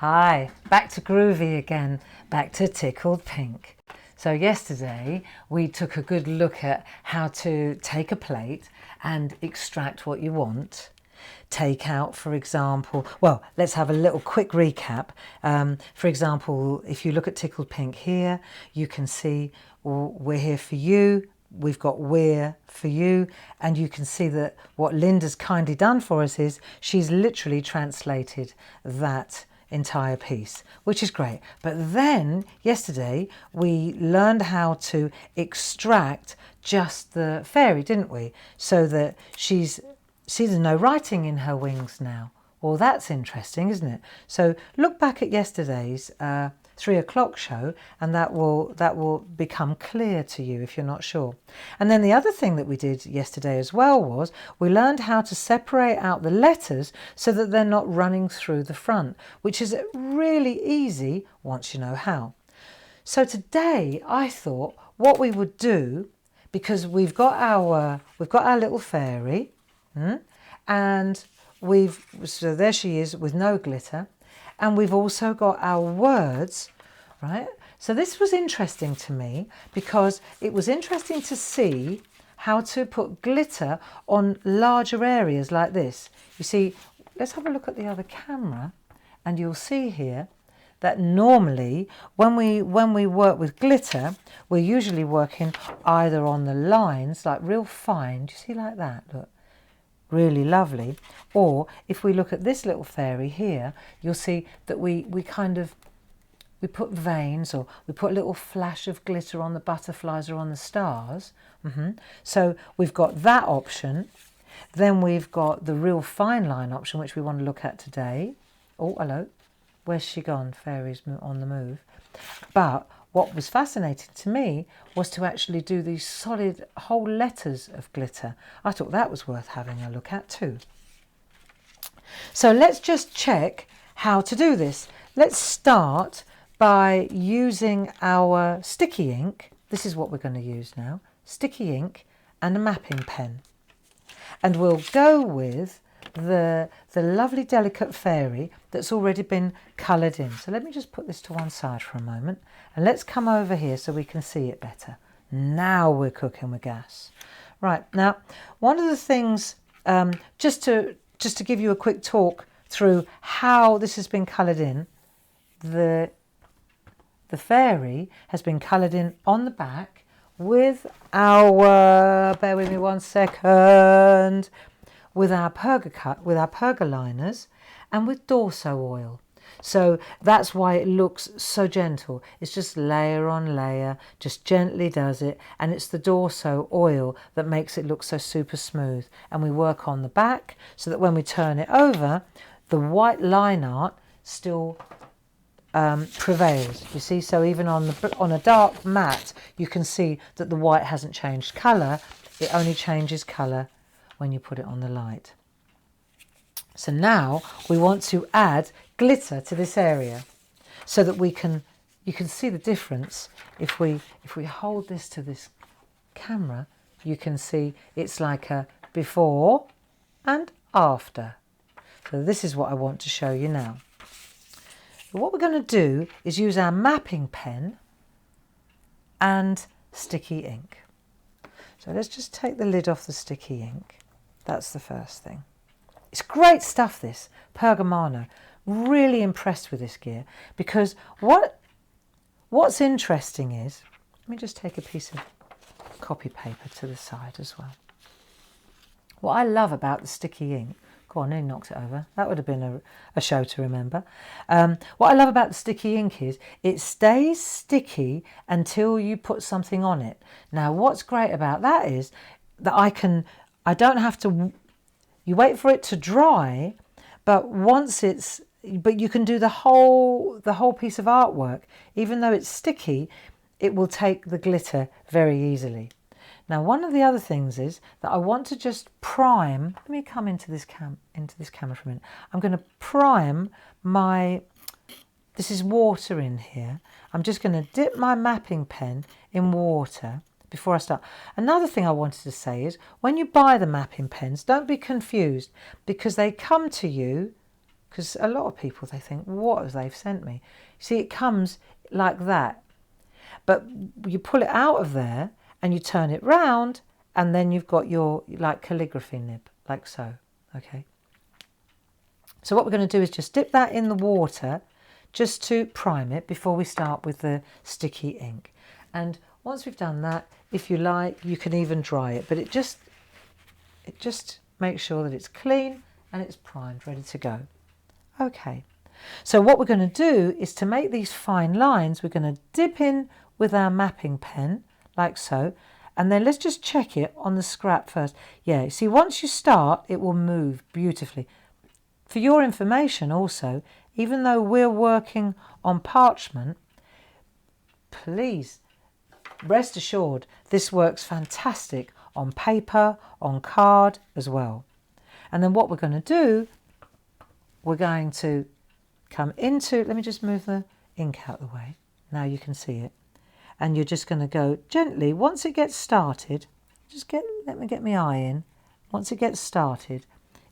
Hi, back to groovy again, back to Tickled Pink. So yesterday we took a good look at how to take a plate and extract what you want. Take out, for example, well, let's have a little quick recap. For example, if you look at Tickled Pink here, you can see we're here for you. We've got we're for you, and you can see that what Linda's kindly done for us is she's literally translated that entire piece, which is great. But then yesterday we learned how to extract just the fairy, didn't we? So that there's no writing in her wings now. Well, that's interesting, isn't it? So look back at yesterday's 3 o'clock show, and that will become clear to you if you're not sure. And then the other thing that we did yesterday as well was we learned how to separate out the letters so that they're not running through the front, which is really easy once you know how. So today I thought what we would do, because we've got our little fairy, and so there she is with no glitter, and we've also got our words, right? So this was interesting to me because it was interesting to see how to put glitter on larger areas like this. You see, let's have a look at the other camera, and you'll see here that normally when we work with glitter, we're usually working either on the lines, like real fine, do you see, like that, look, really lovely. Or if we look at this little fairy here, you'll see that we put veins, or we put a little flash of glitter on the butterflies or on the stars. So we've got that option. Then we've got the real fine line option, which we want to look at today. Oh, hello, where's she gone? Fairy's on the move. But what was fascinating to me was to actually do these solid whole letters of glitter. I thought that was worth having a look at too. So let's just check how to do this. Let's start by using our sticky ink. This is what we're going to use now. Sticky ink and a mapping pen. And we'll go with the lovely delicate fairy that's already been coloured in. So let me just put this to one side for a moment, and let's come over here so we can see it better. Now we're cooking with gas. Right, now one of the things, just to give you a quick talk through how this has been coloured in, the fairy has been coloured in on the back with our, bear with me one second, with our Perga liners and with Dorso oil. So that's why it looks so gentle. It's just layer on layer, just gently does it, and it's the Dorso oil that makes it look so super smooth. And we work on the back so that when we turn it over, the white line art still prevails. You see, so even on a dark matte, you can see that the white hasn't changed colour. It only changes colour when you put it on the light. So now we want to add glitter to this area so that you can see the difference. If we hold this to this camera, you can see it's like a before and after. So this is what I want to show you now. What we're going to do is use our mapping pen and sticky ink. So let's just take the lid off the sticky ink. That's the first thing. It's great stuff, this Pergamano. Really impressed with this gear, because what's interesting is, let me just take a piece of copy paper to the side as well. What I love about the sticky ink, go on, nearly knocked it over. That would have been a show to remember. What I love about the sticky ink is it stays sticky until you put something on it. Now, what's great about that is that I don't have to, you wait for it to dry, but but you can do the whole piece of artwork. Even though it's sticky, it will take the glitter very easily. Now, one of the other things is that I want to just prime, let me come into this camera for a minute. I'm going to prime this is water in here. I'm just going to dip my mapping pen in water before I start. Another thing I wanted to say is when you buy the mapping pens, don't be confused, because they come to you because a lot of people, they think, what have they sent me? See, it comes like that, but you pull it out of there and you turn it round, and then you've got your like calligraphy nib, like so. Okay, so what we're going to do is just dip that in the water just to prime it before we start with the sticky ink. And once we've done that, if you like, you can even dry it, but it just makes sure that it's clean and it's primed, ready to go. Okay, so what we're going to do is, to make these fine lines, we're going to dip in with our mapping pen like so, and then let's just check it on the scrap first. Yeah, see, once you start, it will move beautifully. For your information also, even though we're working on parchment, please rest assured this works fantastic on paper, on card as well. And then what we're going to do, we're going to come into, let me just move the ink out of the way. Now you can see it. And you're just going to go gently. Once it gets started, let me get my eye in. Once it gets started,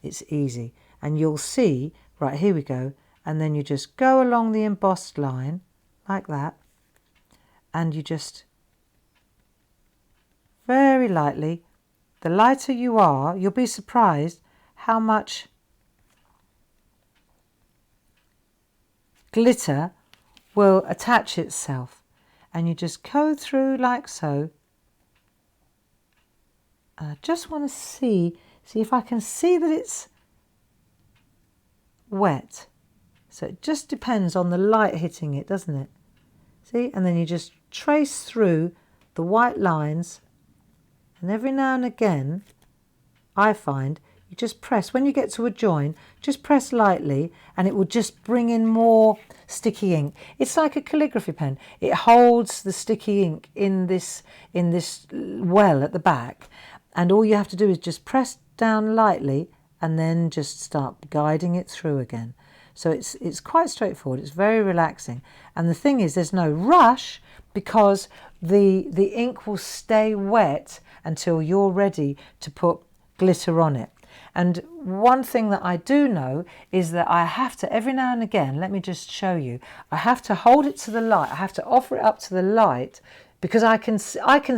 it's easy. And you'll see, right, here we go. And then you just go along the embossed line like that. And you just very lightly, the lighter you are, you'll be surprised how much glitter will attach itself. And you just go through like so. And I just want to see if I can see that it's wet. So it just depends on the light hitting it, doesn't it? See? And then you just trace through the white lines, and every now and again I find you just press, when you get to a join, just press lightly and it will just bring in more sticky ink. It's like a calligraphy pen. It holds the sticky ink in this well at the back, and all you have to do is just press down lightly and then just start guiding it through again. So it's quite straightforward. It's very relaxing. And the thing is, there's no rush, because the ink will stay wet until you're ready to put glitter on it. And one thing that I do know is that I have to, every now and again, let me just show you, I have to hold it to the light. I have to offer it up to the light, because I can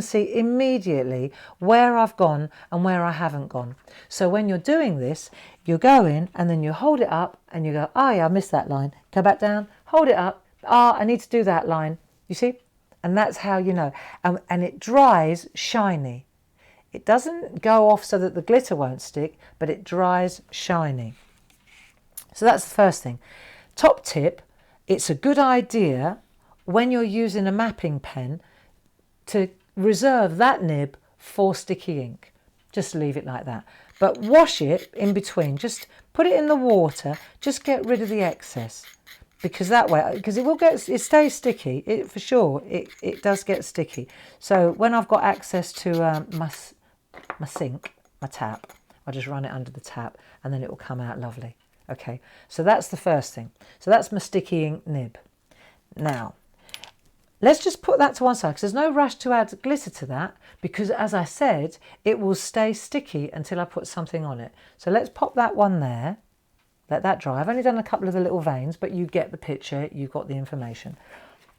see immediately where I've gone and where I haven't gone. So when you're doing this, you go in and then you hold it up and you go, oh yeah, I missed that line. Go back down, hold it up. Ah, I need to do that line. You see? And that's how you know. And it dries shiny. It doesn't go off so that the glitter won't stick, but it dries shiny. So that's the first thing. Top tip, it's a good idea when you're using a mapping pen to reserve that nib for sticky ink. Just leave it like that. But wash it in between. Just put it in the water. Just get rid of the excess. Because that way, because it stays sticky. For sure, it does get sticky. So when I've got access to my sink, my tap, I just run it under the tap and then it will come out lovely. Okay, so that's the first thing. So that's my sticky ink nib. Now, let's just put that to one side, because there's no rush to add glitter to that, because as I said, it will stay sticky until I put something on it. So let's pop that one there, let that dry. I've only done a couple of the little veins, but you get the picture, you've got the information.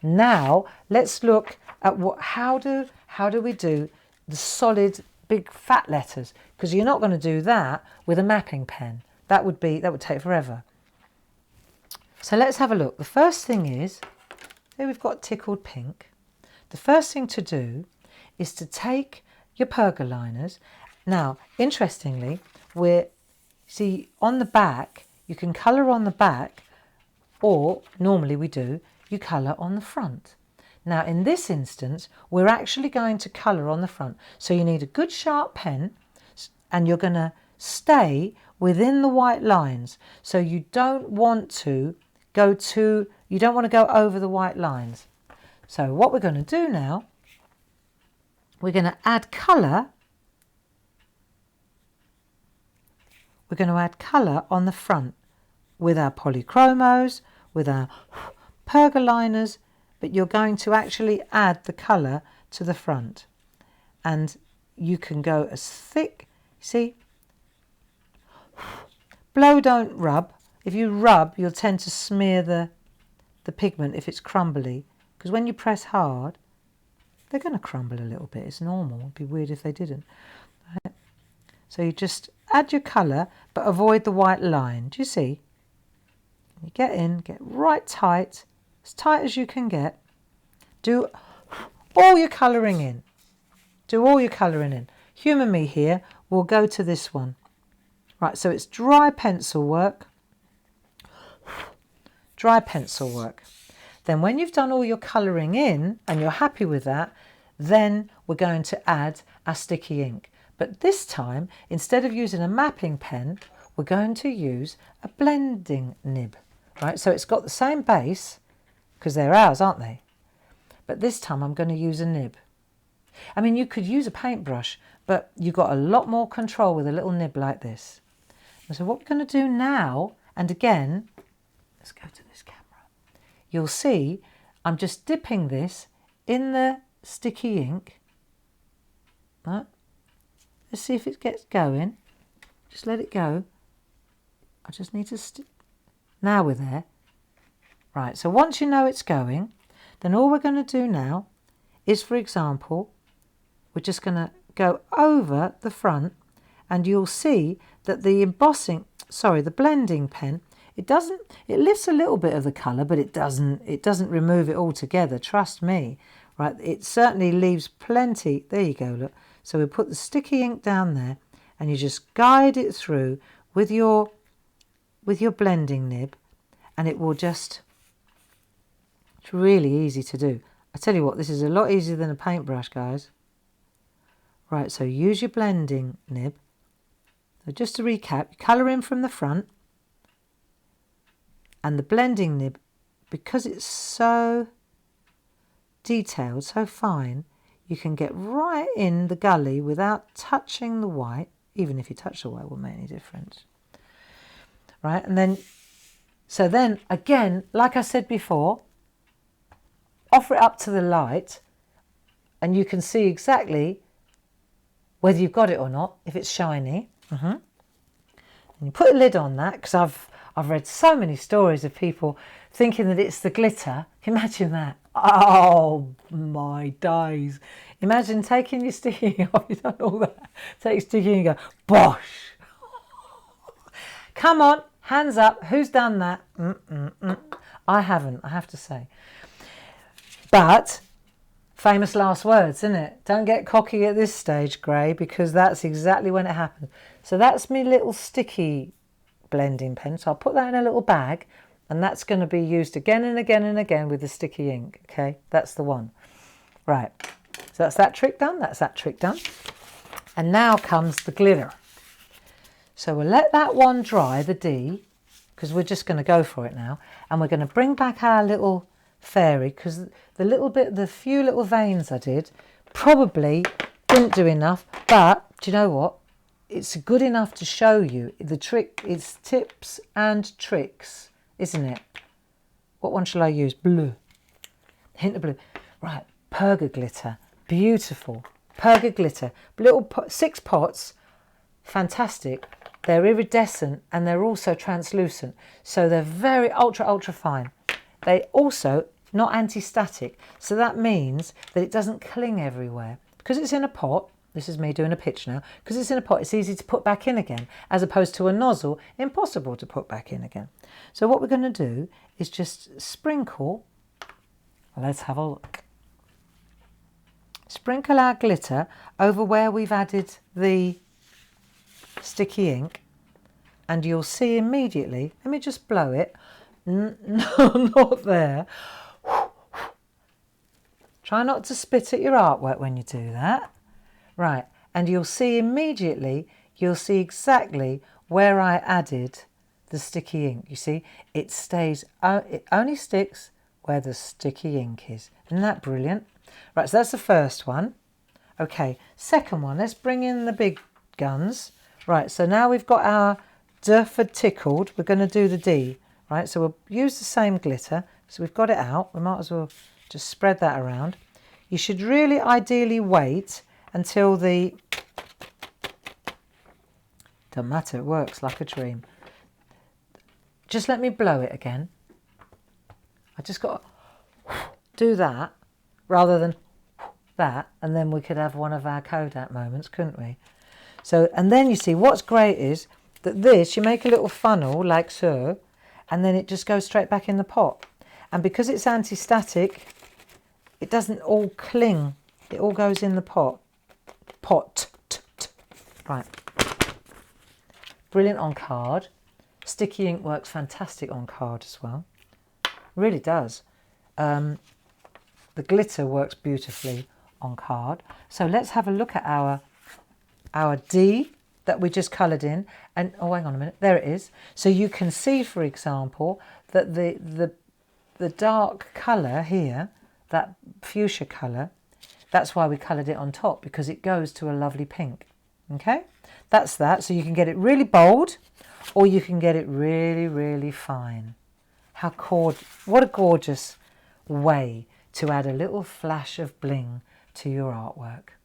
Now let's look at how do we do the solid big fat letters, because you're not going to do that with a mapping pen. That would take forever. So let's have a look. The first thing is, here we've got Tickled Pink. The first thing to do is to take your Perga liners. Now, interestingly, see on the back, you can colour on the back, or normally you colour on the front. Now, in this instance, we're actually going to colour on the front. So you need a good sharp pen, and you're going to stay within the white lines. So you don't want to go over the white lines. So what we're going to do now, we're going to add colour. We're going to add colour on the front with our polychromos, with our Perga liners, but you're going to actually add the colour to the front. And you can go as thick, see, blow don't rub, if you rub, you'll tend to smear the pigment if it's crumbly, because when you press hard, they're going to crumble a little bit. It's normal. It'd be weird if they didn't. Right? So you just add your colour, but avoid the white line. Do you see? You get in, get right tight, as tight as you can get. Do all your colouring in. Do all your colouring in. Humour me here, we'll go to this one. Right, so it's dry pencil work. Dry pencil work. Then when you've done all your colouring in and you're happy with that, then we're going to add our sticky ink. But this time, instead of using a mapping pen, we're going to use a blending nib. Right, so it's got the same base, because they're ours, aren't they? But this time I'm going to use a nib. I mean, you could use a paintbrush, but you've got a lot more control with a little nib like this. And so what we're going to do now, and again, let's go to this camera. You'll see I'm just dipping this in the sticky ink. Right? Let's see if it gets going. Just let it go. I just need to now we're there. Right, so once you know it's going, then all we're going to do now is, for example, we're just going to go over the front, and you'll see that the the blending pen, it lifts a little bit of the colour, but it doesn't remove it altogether, trust me. Right, it certainly leaves plenty. There you go, look. So we put the sticky ink down there, and you just guide it through with your blending nib, and it will just, it's really easy to do. I tell you what, this is a lot easier than a paintbrush, guys. Right, so use your blending nib. So just to recap, you colour in from the front, and the blending nib, because it's so detailed, so fine, you can get right in the gully without touching the white. Even if you touch the white, it won't make any difference. Right, and then, so then again, like I said before, offer it up to the light, and you can see exactly whether you've got it or not, if it's shiny. And you put a lid on that, because I've read so many stories of people thinking that it's the glitter. Imagine that. Oh my days. Imagine taking your sticky off, you've done all that, take your sticky and go, bosh. Come on, hands up, who's done that? I haven't, I have to say. But, famous last words, isn't it? Don't get cocky at this stage, Gray, because that's exactly when it happened. So that's my little sticky blending pen. So I'll put that in a little bag, and that's going to be used again and again and again with the sticky ink. Okay, that's the one. Right, so that's that trick done. That's that trick done. And now comes the glitter. So we'll let that one dry, the D, because we're just going to go for it now. And we're going to bring back our little fairy, because the few little veins I did probably didn't do enough. But do you know what? It's good enough to show you the trick. It's tips and tricks, isn't it? What one shall I use? Blue. Hint of blue. Right, Perga glitter. Beautiful. Perga glitter. Little 6 pots. Fantastic. They're iridescent and they're also translucent. So they're very ultra fine. They also not anti-static. So that means that it doesn't cling everywhere. Because it's in a pot. This is me doing a pitch now. Because it's in a pot, it's easy to put back in again, as opposed to a nozzle, impossible to put back in again. So what we're going to do is just sprinkle. Let's have a look. Sprinkle our glitter over where we've added the sticky ink, and you'll see immediately. Let me just blow it. No, not there. Try not to spit at your artwork when you do that. Right, and you'll see immediately, you'll see exactly where I added the sticky ink. You see, it only sticks where the sticky ink is. Isn't that brilliant? Right, so that's the first one. Okay, second one, let's bring in the big guns. Right, so now we've got our D for tickled. We're going to do the D. Right, so we'll use the same glitter. So we've got it out. We might as well just spread that around. You should really ideally wait until the, don't matter, it works like a dream. just let me blow it again. I just got to do that rather than that, and then we could have one of our Kodak moments, couldn't we? So, and then you see what's great is that this, you make a little funnel like so, and then it just goes straight back in the pot. And because it's anti-static, it doesn't all cling. It all goes in the pot. Right. Brilliant on card. Sticky ink works fantastic on card as well. Really does. The glitter works beautifully on card. So let's have a look at our D that we just coloured in. And oh, hang on a minute. There it is. So you can see, for example, that the dark colour here, that fuchsia colour, that's why we coloured it on top, because it goes to a lovely pink. Okay, that's that. So you can get it really bold, or you can get it really, really fine. What a gorgeous way to add a little flash of bling to your artwork.